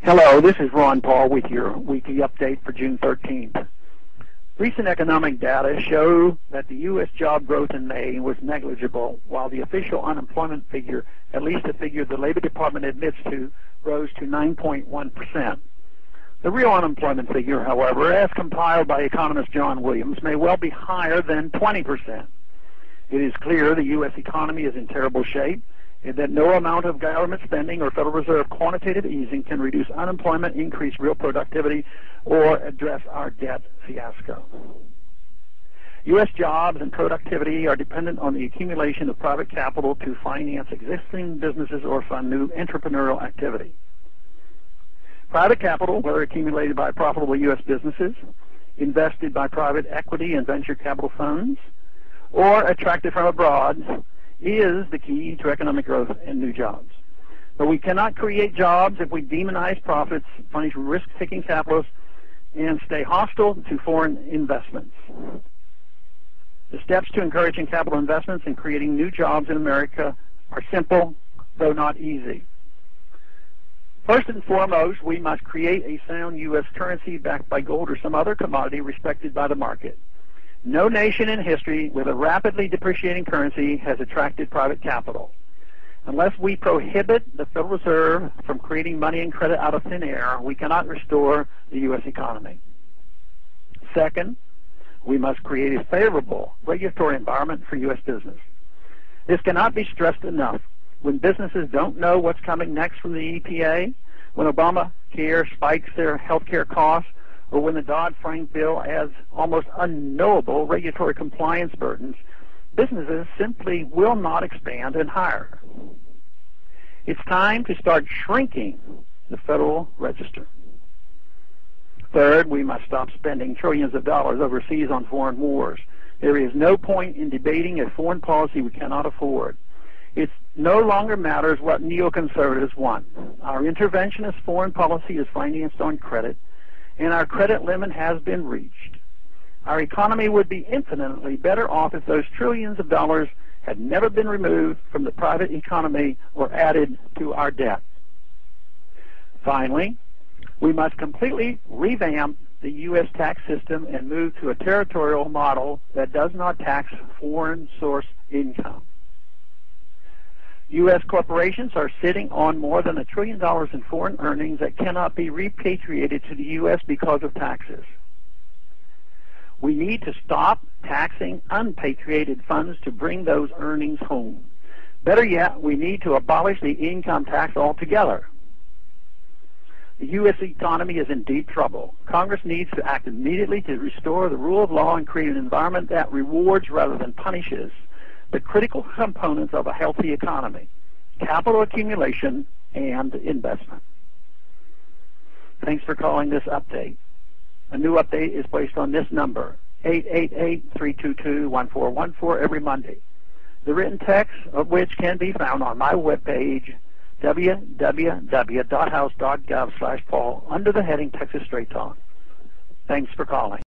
Hello, this is Ron Paul with your weekly update for June 13th. Recent economic data show that the U.S. job growth in May was negligible, while the official unemployment figure, at least the figure the Labor Department admits to, rose to 9.1%. The real unemployment figure, however, as compiled by economist John Williams, may well be higher than 20%. It is clear the U.S. economy is in terrible shape, and that no amount of government spending or Federal Reserve quantitative easing can reduce unemployment, increase real productivity, or address our debt fiasco. U.S. jobs and productivity are dependent on the accumulation of private capital to finance existing businesses or fund new entrepreneurial activity. Private capital, whether accumulated by profitable U.S. businesses, invested by private equity and venture capital funds, or attracted from abroad, is the key to economic growth and new jobs. But we cannot create jobs if we demonize profits, punish risk-taking capitalists, and stay hostile to foreign investments. The steps to encouraging capital investments and creating new jobs in America are simple, though not easy. First and foremost, we must create a sound U.S. currency backed by gold or some other commodity respected by the market. No nation in history with a rapidly depreciating currency has attracted private capital. Unless we prohibit the Federal Reserve from creating money and credit out of thin air, we cannot restore the U.S. economy. Second, we must create a favorable regulatory environment for U.S. business. This cannot be stressed enough. When businesses don't know what's coming next from the EPA, when Obamacare spikes their health care costs, or when the Dodd-Frank bill adds almost unknowable regulatory compliance burdens, businesses simply will not expand and hire. It's time to start shrinking the Federal Register. Third, we must stop spending trillions of dollars overseas on foreign wars. There is no point in debating a foreign policy we cannot afford. It no longer matters what neoconservatives want. Our interventionist foreign policy is financed on credit, and our credit limit has been reached. Our economy would be infinitely better off if those trillions of dollars had never been removed from the private economy or added to our debt. Finally, we must completely revamp the U.S. tax system and move to a territorial model that does not tax foreign source income. U.S. corporations are sitting on more than $1 trillion in foreign earnings that cannot be repatriated to the U.S. because of taxes. We need to stop taxing unpatriated funds to bring those earnings home. Better yet, we need to abolish the income tax altogether. The U.S. economy is in deep trouble. Congress needs to act immediately to restore the rule of law and create an environment that rewards rather than punishes the critical components of a healthy economy: capital accumulation and investment. Thanks for calling this update. A new update is placed on this number, 888-322-1414, every Monday. The written text of which can be found on my webpage, www.house.gov/Paul, under the heading Texas Straight Talk. Thanks for calling.